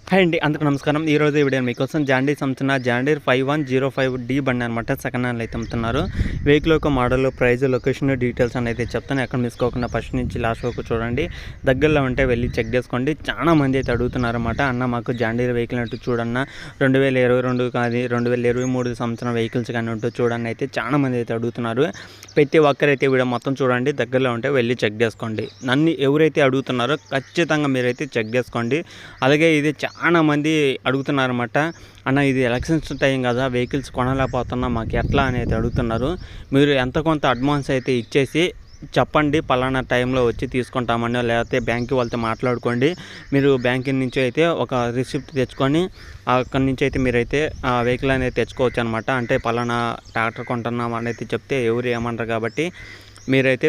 Hi అండి, అందరికీ నమస్కారం. ఈరోజు ఈ వీడియో మీకోసం జాండీర్ అమ్ముతున్న జాండీర్ 5105D బండి అనమాట. సెకండ్ హ్యాండ్లో అయితే అమ్ముతున్నారు. వెహికల్ యొక్క మోడల్, ప్రైస్, లొకేషన్ డీటెయిల్స్ అనేది చెప్తాను. ఎక్కడ మిసుకోకుండా ఫస్ట్ నుంచి లాస్ట్ వరకు చూడండి. దగ్గరలో ఉంటే వెళ్ళి చెక్ చేసుకోండి. చాలా మంది అయితే అడుగుతున్నారు అనమాట, అన్న మాకు జాండీర్ వెహికల్ అంటూ చూడన్న 2022 కానీ 2023 సంవత్సరం వెహికల్స్ కానీ ఉంటూ చూడండి అయితే చాలా మంది అయితే అడుగుతున్నారు. ప్రతి ఒక్కరైతే వీడియో మొత్తం చూడండి. దగ్గరలో ఉంటే వెళ్ళి చెక్ చేసుకోండి. నన్ను ఎవరైతే అడుగుతున్నారో ఖచ్చితంగా మీరైతే చెక్ చేసుకోండి. అలాగే ఇది చాలా మంది అడుగుతున్నారన్నమాట, అన్న ఇది ఎలక్షన్స్ టైం కదా, వెహికల్స్ కొనలేకపోతున్నా, మాకు ఎట్లా అనేది అడుగుతున్నారు. మీరు ఎంత కొంత అడ్వాన్స్ అయితే ఇచ్చేసి చెప్పండి, పలానా టైంలో వచ్చి తీసుకుంటామని, లేకపోతే బ్యాంక్ వాళ్ళతో మాట్లాడుకోండి. మీరు బ్యాంక్ నుంచి అయితే ఒక రిసిప్ట్ తెచ్చుకొని అక్కడి నుంచి అయితే మీరైతే ఆ వెహికల్ అనేది తెచ్చుకోవచ్చు అనమాట. అంటే పలానా ట్రాక్టర్ కొంటున్నాం అనేది చెప్తే ఎవరు ఏమంటారు కాబట్టి మీరైతే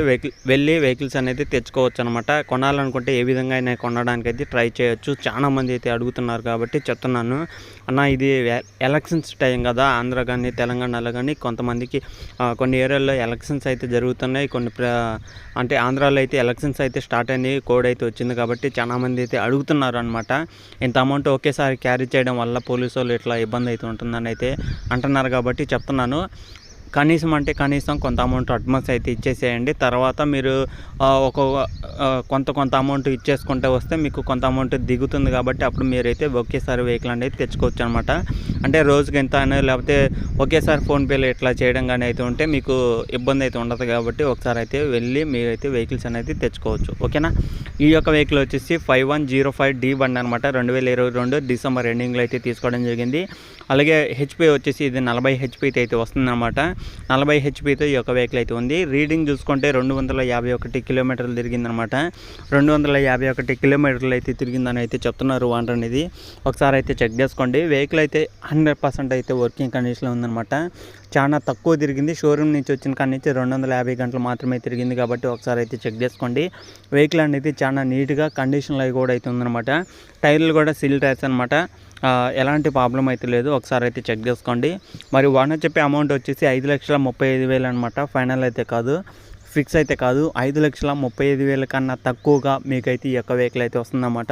వెహికల్స్ అనేది తెచ్చుకోవచ్చు అనమాట. కొనాలనుకుంటే ఏ విధంగా అయినా కొనడానికి అయితే ట్రై చేయొచ్చు. చాలా మంది అయితే అడుగుతున్నారు కాబట్టి చెప్తున్నాను. అన్న ఇది ఎలక్షన్స్ టైం కదా, ఆంధ్ర కానీ తెలంగాణలో కానీ కొంతమందికి కొన్ని ఏరియాల్లో ఎలక్షన్స్ అయితే జరుగుతున్నాయి. అంటే ఆంధ్రాలో అయితే ఎలక్షన్స్ అయితే స్టార్ట్ అయినాయి, కోడ్ అయితే వచ్చింది కాబట్టి చాలామంది అయితే అడుగుతున్నారు అనమాట. ఇంత అమౌంట్ ఒకేసారి క్యారీ చేయడం వల్ల పోలీసు వాళ్ళు ఇట్లా ఇబ్బంది అయితే ఉంటుందని అయితే అంటున్నారు కాబట్టి చెప్తున్నాను. కనీసం కొంత అమౌంట్ అడ్వాన్స్ అయితే ఇచ్చేసేయండి. తర్వాత మీరు కొంత అమౌంట్ ఇచ్చేసుకుంటే వస్తే మీకు కొంత అమౌంట్ దిగుతుంది కాబట్టి అప్పుడు మీరైతే ఒకేసారి వెహికల్ అనేది తెచ్చుకోవచ్చు అనమాట. అంటే రోజుకి ఎంత అనేది, లేకపోతే ఒకేసారి ఫోన్పేలో ఇట్లా చేయడం కానీ అయితే ఉంటే మీకు ఇబ్బంది అయితే ఉండదు కాబట్టి ఒకసారి అయితే వెళ్ళి మీరైతే వెహికల్స్ అనేది తెచ్చుకోవచ్చు. ఓకేనా. ఈ యొక్క వెహికల్ వచ్చేసి 5105D బండి అనమాట. 2022 డిసెంబర్ ఎండింగ్లో అయితే తీసుకోవడం జరిగింది. అలాగే హెచ్పి వచ్చేసి ఇది 40 హెచ్పితో అయితే వస్తుందన్నమాట. 40 హెచ్పితో ఈ యొక్క వెహికల్ అయితే ఉంది. రీడింగ్ చూసుకుంటే 251 కిలోమీటర్లు తిరిగిందనమాట. 251 కిలోమీటర్లు అయితే తిరిగిందని అయితే చెప్తున్నారు ఓనర్ అనేది. ఒకసారి అయితే చెక్ చేసుకోండి. వెహికల్ అయితే 100% అయితే వర్కింగ్ కండిషన్లో ఉందన్నమాట. చాలా తక్కువ తిరిగింది. షోరూమ్ నుంచి వచ్చిన కాడి నుంచి 250 గంటలు మాత్రమే తిరిగింది కాబట్టి ఒకసారి అయితే చెక్ చేసుకోండి. వెహికల్ అనేది చాలా నీట్గా కండిషన్లో కూడా అయితే ఉందన్నమాట. టైర్లు కూడా సీల్ టైర్స్ అనమాట. ఎలాంటి ప్రాబ్లం అయితే లేదు. ఒకసారి అయితే చెక్ చేసుకోండి. మరి ఓనర్ చెప్పే అమౌంట్ వచ్చేసి 5,35,000 అనమాట. ఫైనల్ అయితే కాదు, ఫిక్స్ అయితే కాదు. 5,35,000 కన్నా తక్కువగా మీకైతే ఈ యొక్క వెహికల్ అయితే వస్తుందన్నమాట.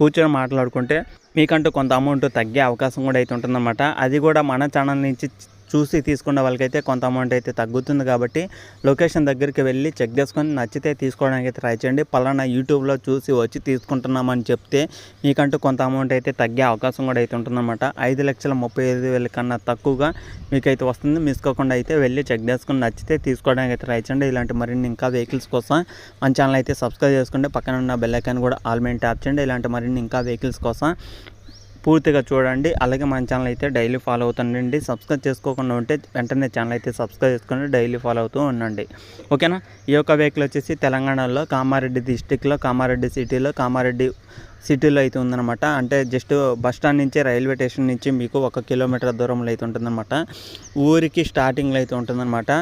కూర్చొని మాట్లాడుకుంటే మీకంటూ కొంత అమౌంట్ తగ్గే అవకాశం కూడా అయితే ఉంటుందన్నమాట. అది కూడా మన ఛానల్ నుంచి చూసి తీసుకున్న వాళ్ళకైతే కొంత అమౌంట్ అయితే తగ్గుతుంది కాబట్టి లొకేషన్ దగ్గరికి వెళ్ళి చెక్ చేసుకొని నచ్చితే తీసుకోవడానికి అయితే ట్రై చేయండి. పలానా యూట్యూబ్లో చూసి వచ్చి తీసుకుంటున్నామని చెప్తే మీకంటూ కొంత అమౌంట్ అయితే తగ్గే అవకాశం కూడా అయితే ఉంటుందన్నమాట. 5,35,000 కన్నా తక్కువగా మీకైతే వస్తుంది. మిస్కోకుండా అయితే వెళ్ళి చెక్ చేసుకొని నచ్చితే తీసుకోవడానికి అయితే ట్రై చేయండి. ఇలాంటి మరిన్ని ఇంకా వెహికల్స్ కోసం మన ఛానల్ అయితే సబ్స్క్రైబ్ చేసుకోండి. పక్కన ఉన్న బెల్ ఐకాన్ కూడా ఆల్ మీద ట్యాప్ చేయండి. ఇలాంటి మరిన్ని ఇంకా వెహికల్స్ కోసం పూర్తిగా చూడండి. అలాగే మన ఛానల్ అయితే డైలీ ఫాలో అవుతుండండి. సబ్స్క్రైబ్ చేసుకోకుండా ఉంటే వెంటనే ఛానల్ అయితే సబ్స్క్రైబ్ చేసుకొని డైలీ ఫాలో అవుతూ ఉండండి. ఓకేనా. ఈ యొక్క వెహికల్ వచ్చేసి తెలంగాణలో కామారెడ్డి డిస్టిక్లో కామారెడ్డి సిటీలో అయితే ఉందన్నమాట. అంటే జస్ట్ బస్ స్టాండ్ నుంచి రైల్వే స్టేషన్ నుంచి మీకు 1 కిలోమీటర్ దూరంలో అయితే ఉంటుందన్నమాట. ఊరికి స్టార్టింగ్లో అయితే ఉంటుందన్నమాట.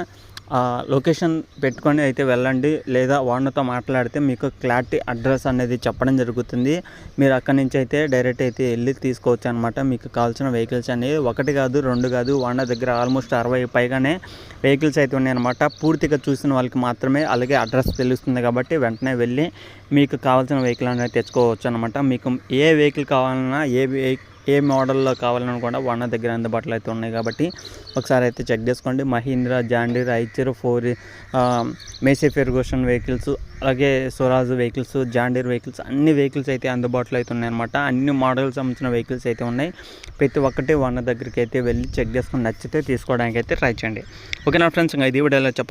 లొకేషన్ పెట్టుకొని అయితే వెళ్ళండి, లేదా ఓనర్తో మాట్లాడితే మీకు క్లారిటీ అడ్రస్ అనేది చెప్పడం జరుగుతుంది. మీరు అక్కడి నుంచి అయితే డైరెక్ట్ అయితే వెళ్ళి తీసుకోవచ్చు అనమాట. మీకు కావాల్సిన వెహికల్స్ అనేవి 1 కాదు 2 కాదు, ఓనర్ దగ్గర ఆల్మోస్ట్ 60 పైగానే వెహికల్స్ అయితే ఉన్నాయన్నమాట. పూర్తిగా చూసిన వాళ్ళకి మాత్రమే అలాగే అడ్రస్ తెలుస్తుంది కాబట్టి వెంటనే వెళ్ళి మీకు కావాల్సిన వెహికల్ అనేది తెచ్చుకోవచ్చు అనమాట. మీకు ఏ వెహికల్ కావాలన్నా ఏ మోడల్లో కావాలన్నా కూడా ఓనర్ దగ్గర అందుబాటులో అయితే ఉన్నాయి కాబట్టి ఒకసారి అయితే చెక్ చేసుకోండి. Mahindra, John Deere, Eicher, Massey Ferguson vehicles, అలాగే స్వరాజ్ వెహికల్స్, జాండీర్ వెహికల్స్, అన్ని వెహికల్స్ అయితే అందుబాటులో అయితే ఉన్నాయన్నమాట. అన్ని మోడల్స్ సంబంధించిన వెహికల్స్ అయితే ఉన్నాయి. ప్రతి ఒక్కటి ఓనర్ దగ్గరికి అయితే వెళ్ళి చెక్ చేసుకొని నచ్చితే తీసుకోవడానికి అయితే ట్రై చేయండి. ఓకేనా ఫ్రెండ్స్, ఇంకా ఇది వీడియోలో చెప్పాలి.